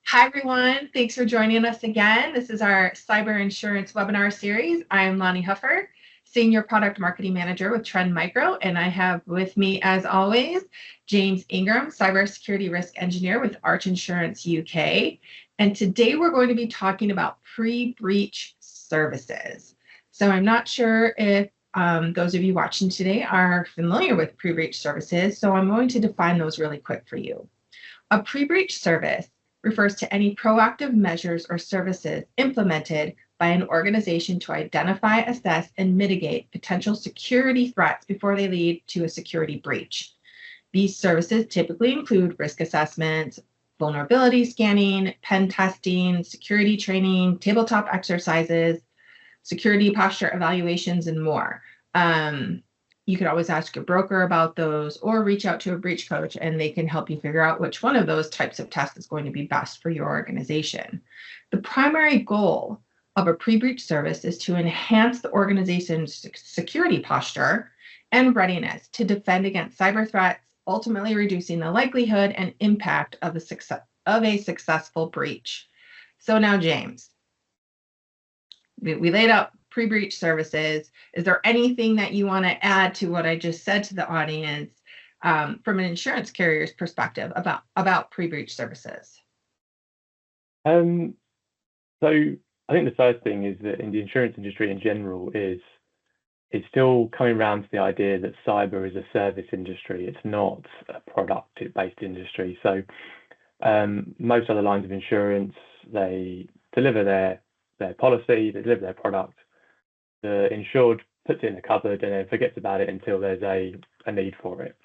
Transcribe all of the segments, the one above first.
Hi, everyone. Thanks for joining us again. This is our cyber insurance webinar series. I am Lonnie Huffer, Senior Product Marketing Manager with Trend Micro, and I have with me, as always, James Ingram, Cybersecurity Risk Engineer with Arch Insurance UK. And today we're going to be talking about pre-breach services. So I'm not sure if those of you watching today are familiar with pre-breach services, so I'm going to define those really quick for you. A pre-breach service refers to any proactive measures or services implemented by an organization to identify, assess, and mitigate potential security threats before they lead to a security breach. These services typically include risk assessments, vulnerability scanning, pen testing, security training, tabletop exercises, security posture evaluations, and more. You could always ask your broker about those or reach out to a breach coach and they can help you figure out which one of those types of tests is going to be best for your organization. The primary goal of a pre-breach service is to enhance the organization's security posture and readiness to defend against cyber threats, ultimately reducing the likelihood and impact of a successful breach. So now, James, we laid out pre-breach services. Is there anything that you want to add to what I just said to the audience from an insurance carrier's perspective about pre-breach services? So I think the first thing is that in the insurance industry in general it's still coming around to the idea that cyber is a service industry. It's not a product-based industry. So most other lines of insurance, they deliver their policy, they deliver their product. The insured puts it in the cupboard and then forgets about it until there's a need for it.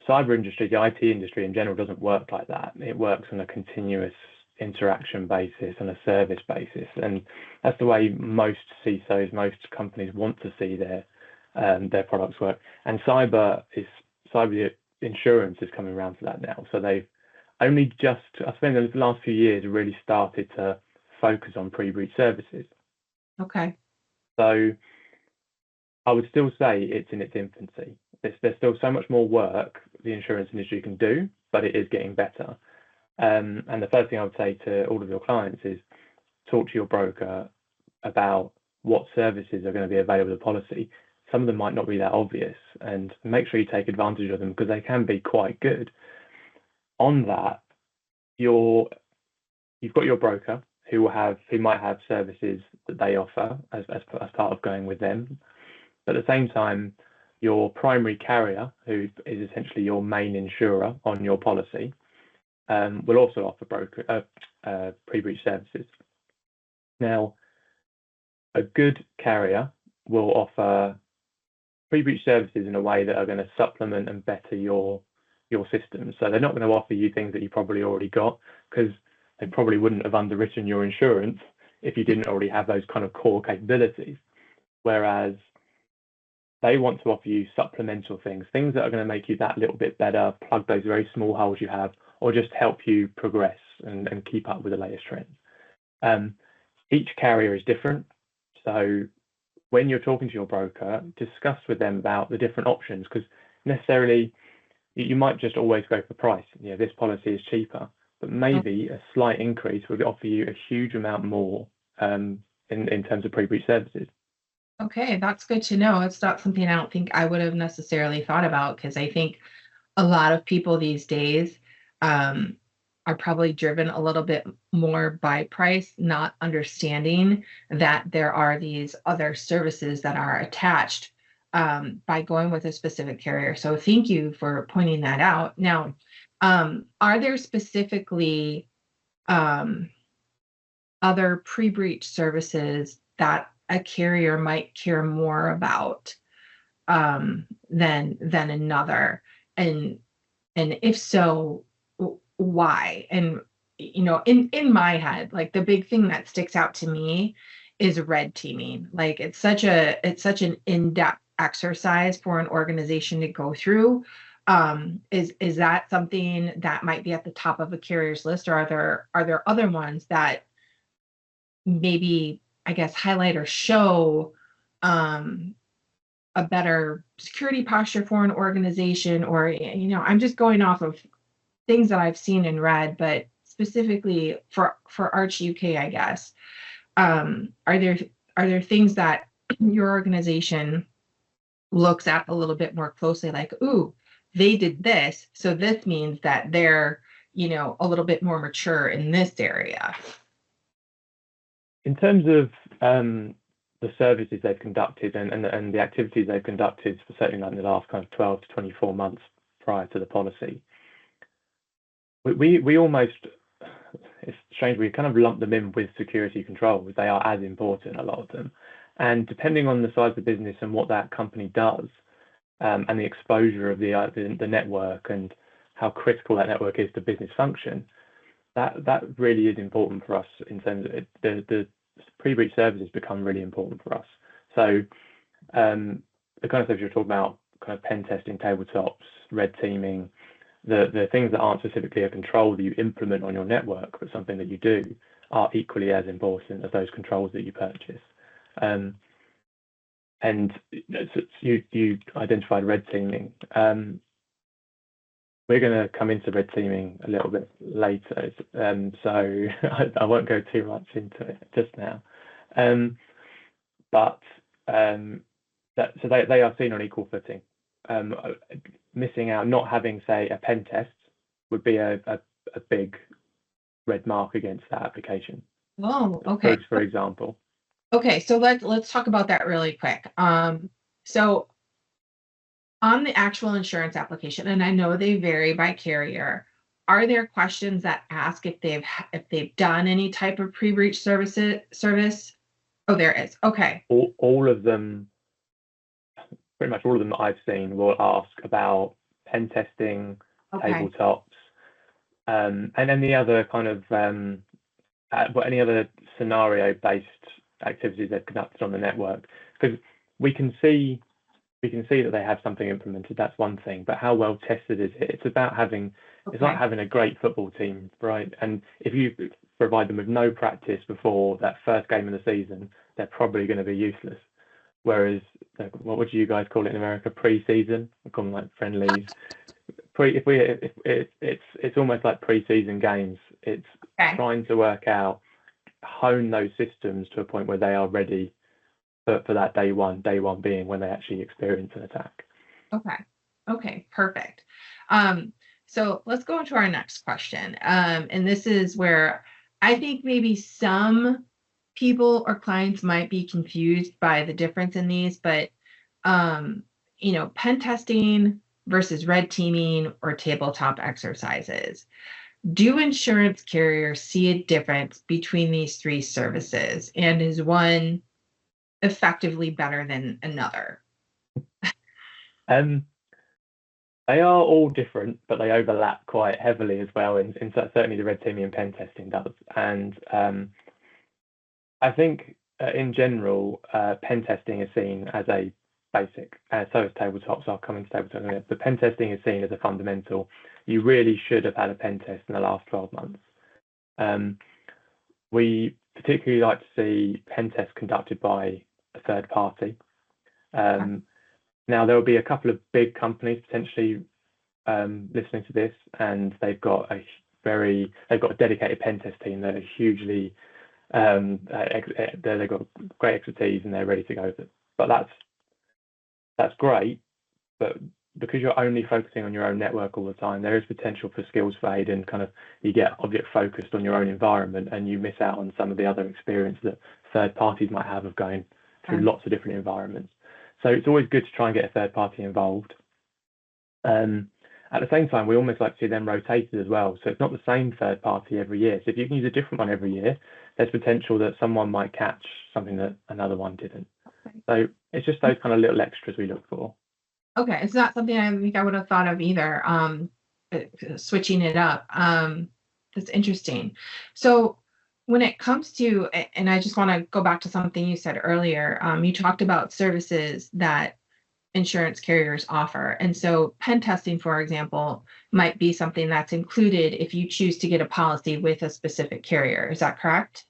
Cyber industry, the IT industry in general, doesn't work like that. It works on a continuous interaction basis and a service basis, and that's the way most CISOs, most companies want to see their products work. And cyber insurance is coming around to that now. So they've only just, I spent the last few years really started to focus on pre-breach services. Okay. So I would still say it's in its infancy. There's still so much more work the insurance industry can do, but it is getting better. And the first thing I would say to all of your clients is talk to your broker about what services are going to be available to the policy. Some of them might not be that obvious, and make sure you take advantage of them because they can be quite good. On that, you've got your broker who might have services that they offer as part of going with them. But at the same time, your primary carrier, who is essentially your main insurer on your policy, will also offer pre-breach services. Now, a good carrier will offer pre-breach services in a way that are going to supplement and better your system. So they're not going to offer you things that you probably already got, because they probably wouldn't have underwritten your insurance if you didn't already have those kind of core capabilities. Whereas they want to offer you supplemental things that are going to make you that little bit better, plug those very small holes you have, or just help you progress and keep up with the latest trends. Each carrier is different. So when you're talking to your broker, discuss with them about the different options, because necessarily you might just always go for price. This policy is cheaper, but maybe a slight increase would offer you a huge amount more in terms of pre-breach services. Okay, that's good to know. It's not something I don't think I would have necessarily thought about, because I think a lot of people these days are probably driven a little bit more by price, not understanding that there are these other services that are attached by going with a specific carrier. So thank you for pointing that out. Now, are there specifically other pre-breach services that a carrier might care more about than another? And if so, why? And in my head, like, the big thing that sticks out to me is red teaming. Like, it's such an in-depth exercise for an organization to go through. Is that something that might be at the top of a carrier's list, or are there other ones that maybe, I guess, highlight or show a better security posture for an organization? Or I'm just going off of things that I've seen and read, but specifically for Arch UK, I guess, are there things that your organization looks at a little bit more closely, like, ooh, they did this, so this means that they're, a little bit more mature in this area? In terms of the services they've conducted and the activities they've conducted, for certainly like in the last kind of 12 to 24 months prior to the policy, we almost, it's strange, we kind of lump them in with security controls. They are as important, a lot of them. And depending on the size of the business and what that company does, and the exposure of the network and how critical that network is to business function, that really is important for us in terms of the pre-breach services become really important for us. So the kind of stuff you're talking about, kind of pen testing, tabletops, red teaming, the things that aren't specifically a control that you implement on your network, but something that you do, are equally as important as those controls that you purchase. And you identified red teaming. We're going to come into red teaming a little bit later, so I won't go too much into it just now. But so they are seen on equal footing. Missing out, not having, say, a pen test would be a big red mark against that application. Oh, okay. For example. Okay, so let's talk about that really quick. So on the actual insurance application, and I know they vary by carrier, are there questions that ask if they've done any type of pre-breach service? Oh, there is. Okay. All of them, pretty much all of them that I've seen, will ask about pen testing, tabletops, and any other kind of any other scenario-based activities they've conducted on the network, because we can see that they have something implemented. That's one thing, but how well tested is it? It's about having, it's like having a great football team, right? And if you provide them with no practice before that first game of the season, they're probably going to be useless. Whereas, what would you guys call it in America? Pre-season, we call them like friendlies. It's almost like pre-season games. It's trying to work out, hone those systems to a point where they are ready for that day one being when they actually experience an attack. Okay, perfect. So let's go into our next question. And this is where I think maybe some people or clients might be confused by the difference in these, but pen testing versus red teaming or tabletop exercises. Do insurance carriers see a difference between these three services, and is one effectively better than another? They are all different, but they overlap quite heavily as well. In certainly the red teaming and pen testing does. And I think in general, pen testing is seen as a basic. So is tabletops. I'll come into tabletops. But pen testing is seen as a fundamental. You really should have had a pen test in the last 12 months. We particularly like to see pen tests conducted by a third party. Now, there will be a couple of big companies potentially listening to this, and they've got a dedicated pen test team that are hugely, they've got great expertise and they're ready to go with it. But that's great, but because you're only focusing on your own network all the time, there is potential for skills fade, and kind of you get object focused on your own environment and you miss out on some of the other experience that third parties might have of going through lots of different environments. So it's always good to try and get a third party involved. At the same time, we almost like to see them rotated as well. So it's not the same third party every year. So if you can use a different one every year, there's potential that someone might catch something that another one didn't. So it's just those kind of little extras we look for. Okay, it's not something I think I would have thought of either. Switching it up. That's interesting. So when it comes to, and I just want to go back to something you said earlier, you talked about services that insurance carriers offer. And so pen testing, for example, might be something that's included if you choose to get a policy with a specific carrier. Is that correct?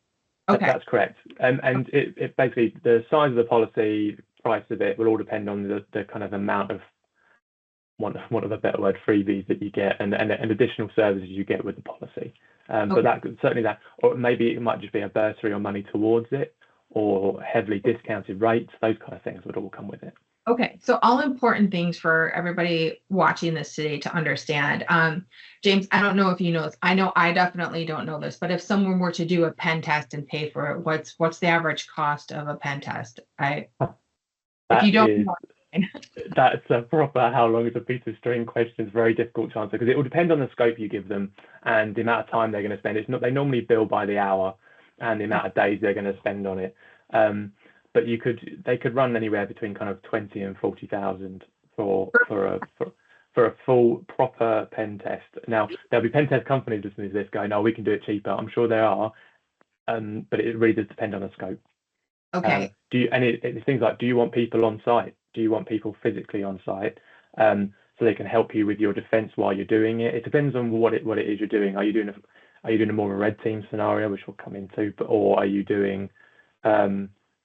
Okay. That's correct. And it basically, the size of the policy, price of it will all depend on the kind of amount of, one of a better word, freebies that you get and additional services you get with the policy. But that certainly that, or maybe it might just be a bursary or money towards it, or heavily discounted rates. Those kind of things would all come with it. Okay, so all important things for everybody watching this today to understand. James, I don't know if you know this. I know I definitely don't know this, but if someone were to do a pen test and pay for it, what's the average cost of a pen test? If you don't know. That's a proper how long is a piece of string question. Is very difficult to answer because it will depend on the scope you give them and the amount of time they're going to spend. It's not, they normally bill by the hour and the amount of days they're going to spend on it. But they could run anywhere between kind of 20 and 40,000 for a full proper pen test. Now there'll be pen test companies listening to this going, "No, we can do it cheaper." I'm sure there are, but it really does depend on the scope. Okay. It's things like, do you want people on site? Do you want people physically on site, so they can help you with your defense while you're doing it? It depends on what it is you're doing. Are you doing a more of a red team scenario, which we'll come into, or are you doing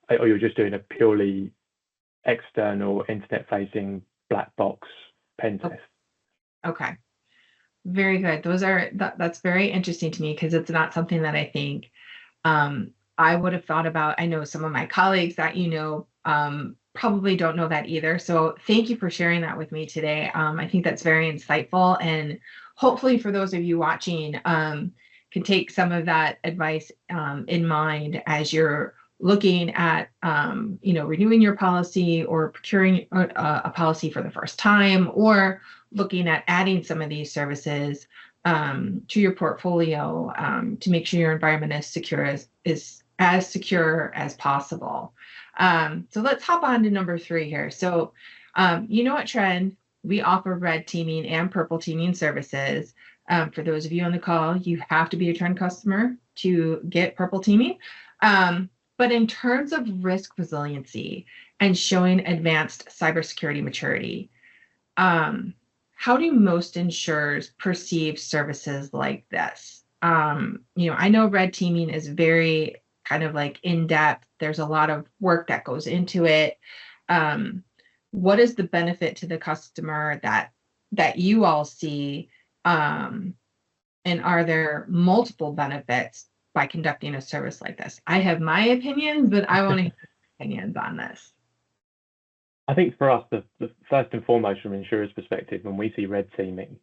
or you're just doing a purely external internet-facing black box pen test? Okay, very good. That's very interesting to me because it's not something that I think I would have thought about. I know some of my colleagues that probably don't know that either. So thank you for sharing that with me today. I think that's very insightful, and hopefully for those of you watching can take some of that advice in mind as you're looking at renewing your policy or procuring a policy for the first time, or looking at adding some of these services to your portfolio to make sure your environment is as secure as possible. So let's hop on to number 3 here. So at Trend, we offer red teaming and purple teaming services. For those of you on the call, you have to be a Trend customer to get purple teaming. But in terms of risk resiliency and showing advanced cybersecurity maturity, how do most insurers perceive services like this? I know red teaming is very kind of like in-depth. There's a lot of work that goes into it. What is the benefit to the customer that you all see? And are there multiple benefits by conducting a service like this? I have my opinions, but I want to hear opinions on this. I think for us, the first and foremost, from an insurer's perspective, when we see red teaming,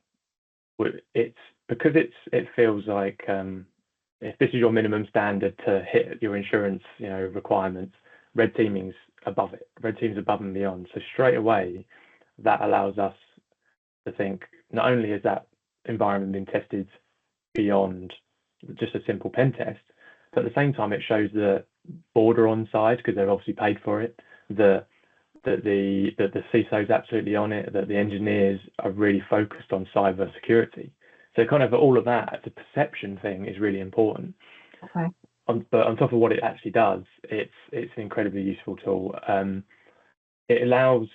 it's because it feels like if this is your minimum standard to hit your insurance, requirements, red teaming's above it. Red team's above and beyond. So straight away, that allows us to think not only is that environment been tested beyond just a simple pen test, but at the same time it shows the border on side because they've obviously paid for it, that the CISO's absolutely on it, that the engineers are really focused on cyber security. So kind of all of that, the perception thing is really important. Okay. But on top of what it actually does, it's an incredibly useful tool. It allows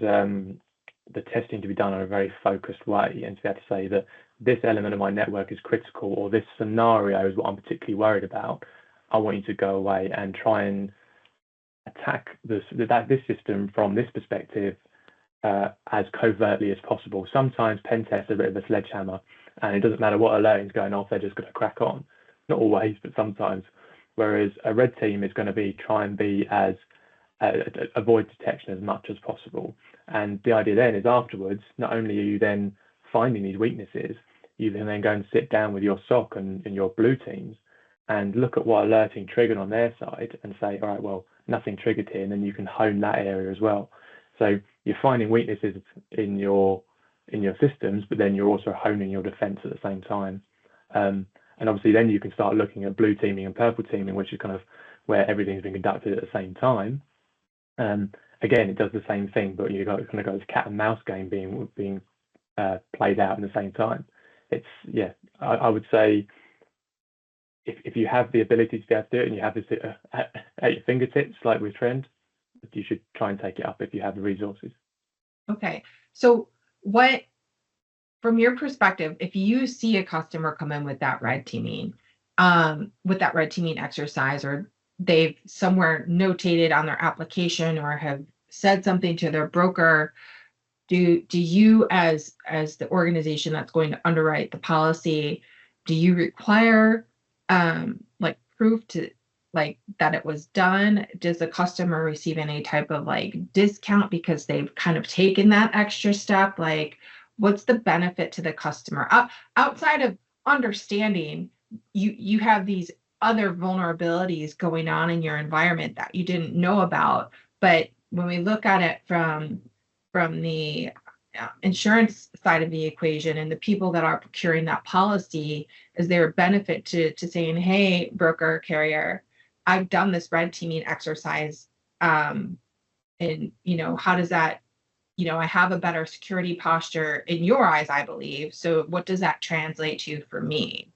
the testing to be done in a very focused way, and to be able to say that this element of my network is critical, or this scenario is what I'm particularly worried about. I want you to go away and try and attack this system from this perspective as covertly as possible. Sometimes pen tests are a bit of a sledgehammer, and it doesn't matter what alert is going off, they're just going to crack on. Not always, but sometimes. Whereas a red team is going to try and be as avoid detection as much as possible. And the idea then is afterwards, not only are you then finding these weaknesses, you can then go and sit down with your SOC and your blue teams and look at what alerting triggered on their side and say, all right, well, nothing triggered here, and then you can hone that area as well. So you're finding weaknesses in your systems, but then you're also honing your defense at the same time. And obviously then you can start looking at blue teaming and purple teaming, which is kind of where everything's been conducted at the same time. Again, it does the same thing, but you've got kind of got this cat and mouse game being played out at the same time. I would say if you have the ability to be able to do it and you have this at your fingertips, like with Trend, you should try and take it up if you have the resources. Okay, so from your perspective, if you see a customer come in with that red teaming exercise, or they've somewhere notated on their application or have said something to their broker, do you as the organization that's going to underwrite the policy do you require like proof to like that it was done? Does the customer receive any type of like discount because they've kind of taken that extra step? Like, what's the benefit to the customer outside of understanding you have these other vulnerabilities going on in your environment that you didn't know about? But when we look at it from the insurance side of the equation and the people that are procuring that policy, is there a benefit to saying, hey, broker carrier, I've done this red teaming exercise, and how does that, I have a better security posture in your eyes, I believe. So what does that translate to for me?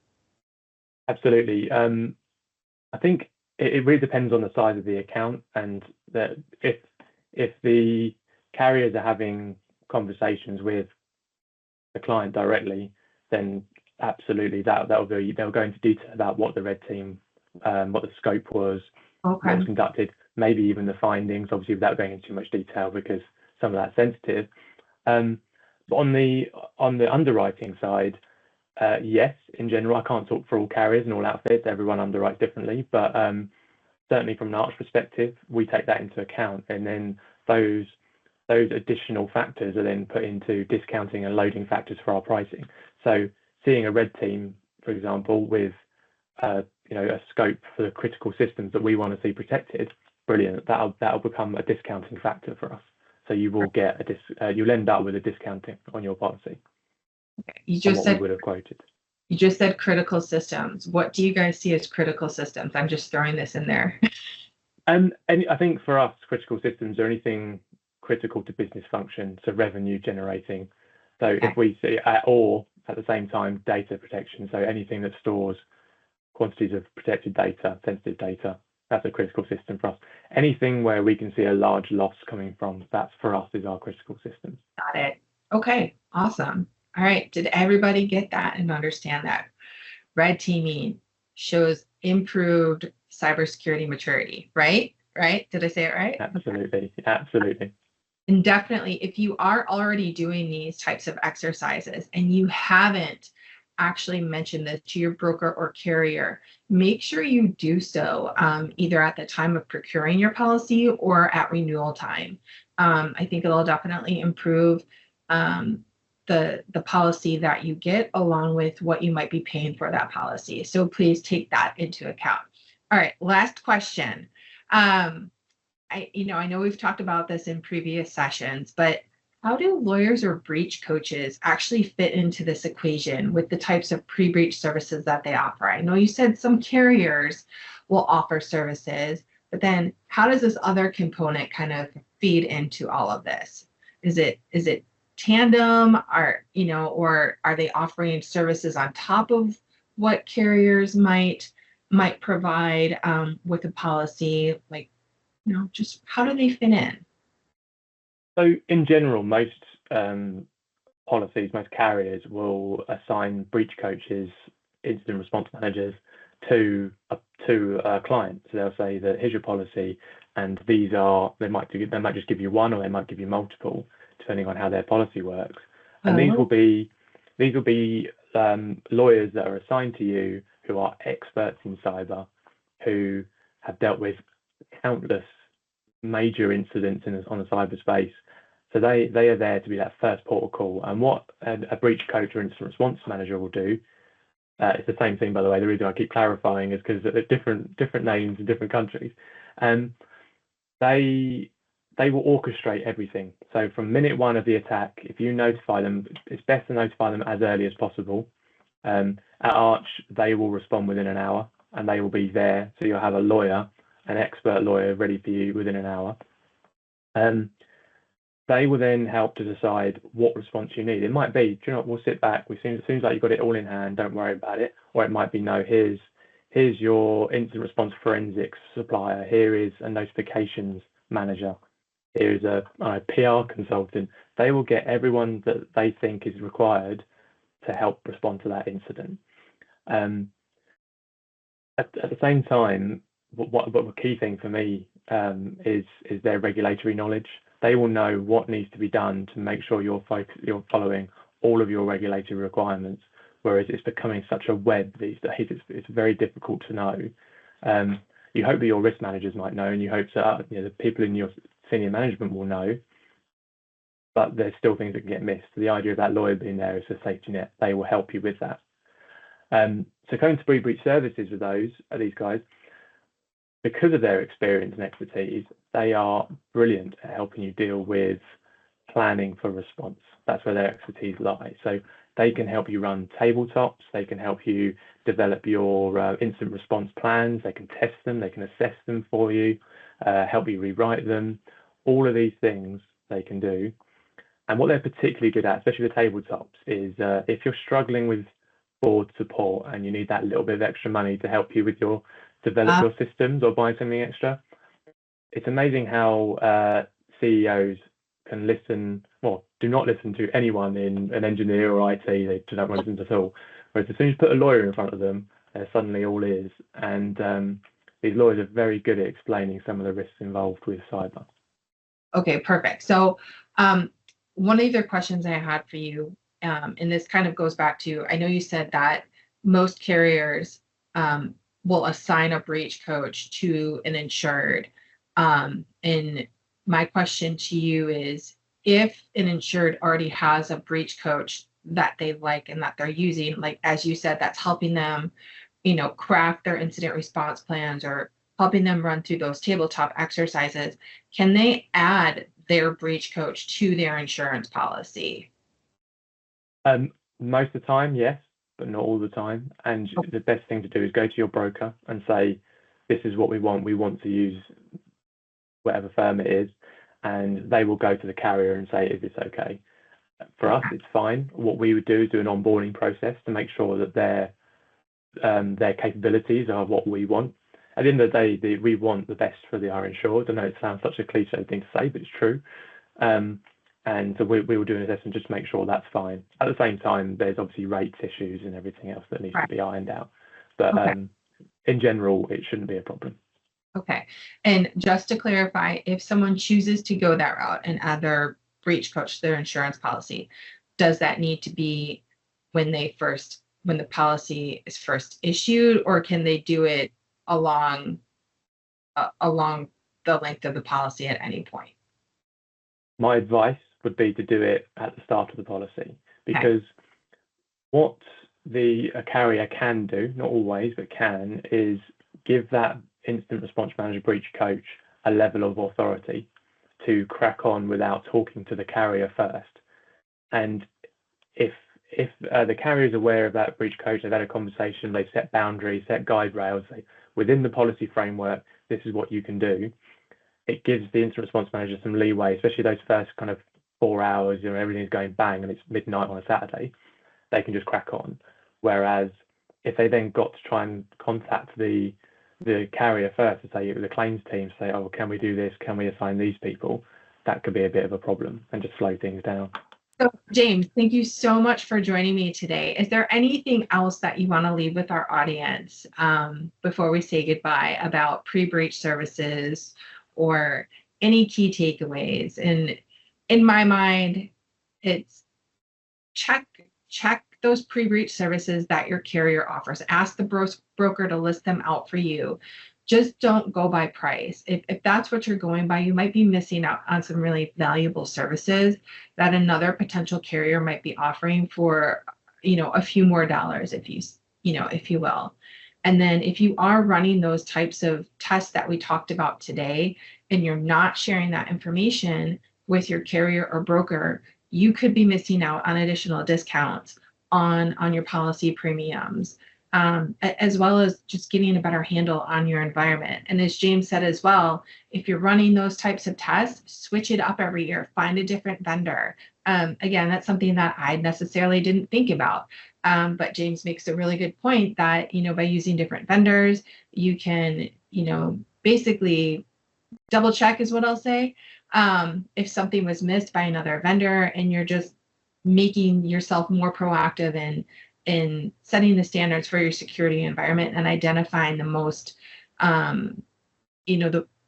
Absolutely. I think it really depends on the size of the account, and that if the carriers are having conversations with the client directly, then absolutely they'll go into detail about what the red team, what the scope was, what Okay. was conducted, maybe even the findings, obviously without going into too much detail because some of that's sensitive. But on the underwriting side, yes, in general, I can't talk for all carriers and all outfits. Everyone underwrites differently, but certainly from an Arch perspective, we take that into account, and then those additional factors are then put into discounting and loading factors for our pricing. So seeing a red team, for example, with a scope for the critical systems that we want to see protected, brilliant. That'll become a discounting factor for us. So you will get you'll end up with a discounting on your policy. Okay. We would have quoted. You just said critical systems. What do you guys see as critical systems? I'm just throwing this in there. And I think for us, critical systems are anything critical to business function, so revenue generating. So okay. If we see, or at the same time, data protection, so anything that stores quantities of protected data, sensitive data, that's a critical system for us. Anything where we can see a large loss coming from, that's for us is our critical systems. Got it. Okay, awesome. All right, did everybody get that and understand that? Red teaming shows improved cybersecurity maturity, right? Right? Did I say it right? Absolutely, absolutely. And definitely, if you are already doing these types of exercises and you haven't actually mentioned this to your broker or carrier, make sure you do so either at the time of procuring your policy or at renewal time. I think it'll definitely improve the policy that you get along with what you might be paying for that policy. So please take that into account. All right, last question. I know we've talked about this in previous sessions, but how do lawyers or breach coaches actually fit into this equation with the types of pre-breach services that they offer? I know you said some carriers will offer services, but then how does this other component kind of feed into all of this? Is it tandem, or are they offering services on top of what carriers might provide with a policy? Like, just how do they fit in? So in general, most policies, most carriers will assign breach coaches, incident response managers to a client. So they'll say that here's your policy, and they might just give you one, or they might give you multiple, depending on how their policy works. And these will be lawyers that are assigned to you who are experts in cyber, who have dealt with countless major incidents on the cyberspace. So they are there to be that first port of call. And what a breach coach or incident response manager will do, it's the same thing, by the way. The reason I keep clarifying is because they're different names in different countries. And they will orchestrate everything. So from minute one of the attack, if you notify them, it's best to notify them as early as possible. At Arch, they will respond within an hour, and they will be there. So you'll have a lawyer, an expert lawyer, ready for you within an hour. They will then help to decide what response you need. It might be, we'll sit back. It seems like you've got it all in hand. Don't worry about it. Or it might be, no, here's your incident response forensics supplier. Here is a notifications manager. Here is a PR consultant. They will get everyone that they think is required to help respond to that incident. At the same time, what the key thing for me is their regulatory knowledge. They will know what needs to be done to make sure you're following all of your regulatory requirements whereas it's becoming such a web these days. It's very difficult to know. You hope that your risk managers might know, and you hope that the people in your senior management will know, but there's still things that can get missed. The idea of that lawyer being there is a safety net. They will help you with that. So going to pre-breach services with these guys, because of their experience and expertise, they are brilliant at helping you deal with planning for response. That's where their expertise lies. So they can help you run tabletops. They can help you develop your incident response plans. They can test them. They can assess them for you, help you rewrite them. All of these things they can do. And what they're particularly good at, especially the tabletops, is if you're struggling with board support and you need that little bit of extra money to help you with your develop your systems or buy something extra, it's amazing how CEOs can listen, well, do not listen to anyone in an engineer or IT. They don't want to listen at all. Whereas as soon as you put a lawyer in front of them, they're suddenly all ears. And these lawyers are very good at explaining some of the risks involved with cyber. Okay, perfect. So one of the other questions I had for you, and this kind of goes back to, I know you said that most carriers will assign a breach coach to an insured. And my question to you is, if an insured already has a breach coach that they like and that they're using, like as you said, that's helping them, craft their incident response plans or helping them run through those tabletop exercises, can they add their breach coach to their insurance policy? Most of the time, yes, but not all the time. And the best thing to do is go to your broker and say, this is what we want. We want to use whatever firm it is. And they will go to the carrier and say, is this okay? For us, it's fine. What we would do is do an onboarding process to make sure that their capabilities are what we want. At the end of the day, we want the best for our insured. I know it sounds such a cliche thing to say, but it's true. And so we will do an assessment just to make sure that's fine. At the same time, there's obviously rates issues and everything else that needs to be ironed out. But in general, it shouldn't be a problem. Okay. And just to clarify, if someone chooses to go that route and add their breach coach to their insurance policy, does that need to be when the policy is first issued, or can they do it along the length of the policy at any point? My advice would be to do it at the start of the policy, because what a carrier can do, not always, but can, is give that incident response manager breach coach a level of authority to crack on without talking to the carrier first. And if the carrier is aware of that breach coach, they've had a conversation, they've set boundaries, set guide rails, say, within the policy framework, this is what you can do. It gives the incident response manager some leeway, especially those first kind of 4 hours, everything's going bang and it's midnight on a Saturday, they can just crack on. Whereas if they then got to try and contact the carrier first to say, the claims team, say, oh, can we do this? Can we assign these people? That could be a bit of a problem and just slow things down. So James, thank you so much for joining me today. Is there anything else that you want to leave with our audience before we say goodbye about pre-breach services or any key takeaways? And in my mind, it's check those pre-breach services that your carrier offers. Ask the broker to list them out for you. Just don't go by price. If that's what you're going by, you might be missing out on some really valuable services that another potential carrier might be offering for, a few more dollars, if you will. And then if you are running those types of tests that we talked about today, and you're not sharing that information with your carrier or broker, you could be missing out on additional discounts on your policy premiums, as well as just getting a better handle on your environment. And as James said as well, if you're running those types of tests, switch it up every year, find a different vendor. Again, that's something that I necessarily didn't think about. But James makes a really good point that, by using different vendors, you can, basically double check is what I'll say. If something was missed by another vendor, and you're just making yourself more proactive in setting the standards for your security environment and identifying the most, the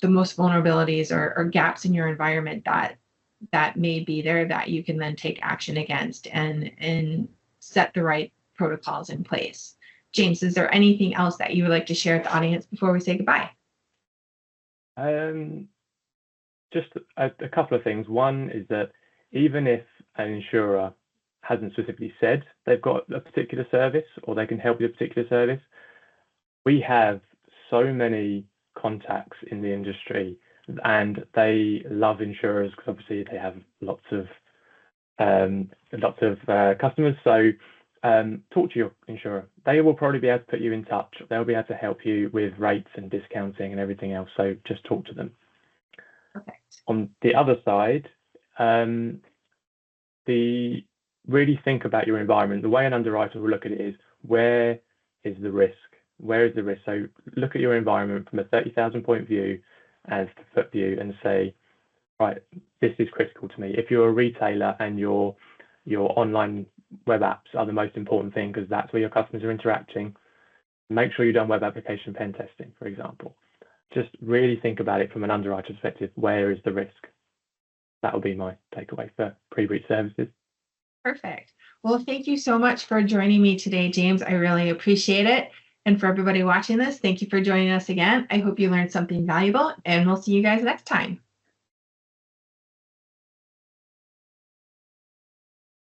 most vulnerabilities or gaps in your environment that may be there that you can then take action against and set the right protocols in place. James, is there anything else that you would like to share with the audience before we say goodbye? Just a couple of things. One is that even if an insurer hasn't specifically said they've got a particular service or they can help with a particular service, we have so many contacts in the industry and they love insurers because obviously they have lots of customers. So talk to your insurer. They will probably be able to put you in touch. They'll be able to help you with rates and discounting and everything else. So just talk to them. Perfect. On the other side, really think about your environment. The way an underwriter will look at it is, where is the risk? Where is the risk? So look at your environment from a 30,000 point view and foot view and say, right, this is critical to me. If you're a retailer and your online web apps are the most important thing because that's where your customers are interacting, make sure you've done web application pen testing, for example. Just really think about it from an underwriter perspective. Where is the risk? That will be my takeaway for pre-breach services. Perfect. Well, thank you so much for joining me today, James. I really appreciate it. And for everybody watching this, thank you for joining us again. I hope you learned something valuable, and we'll see you guys next time.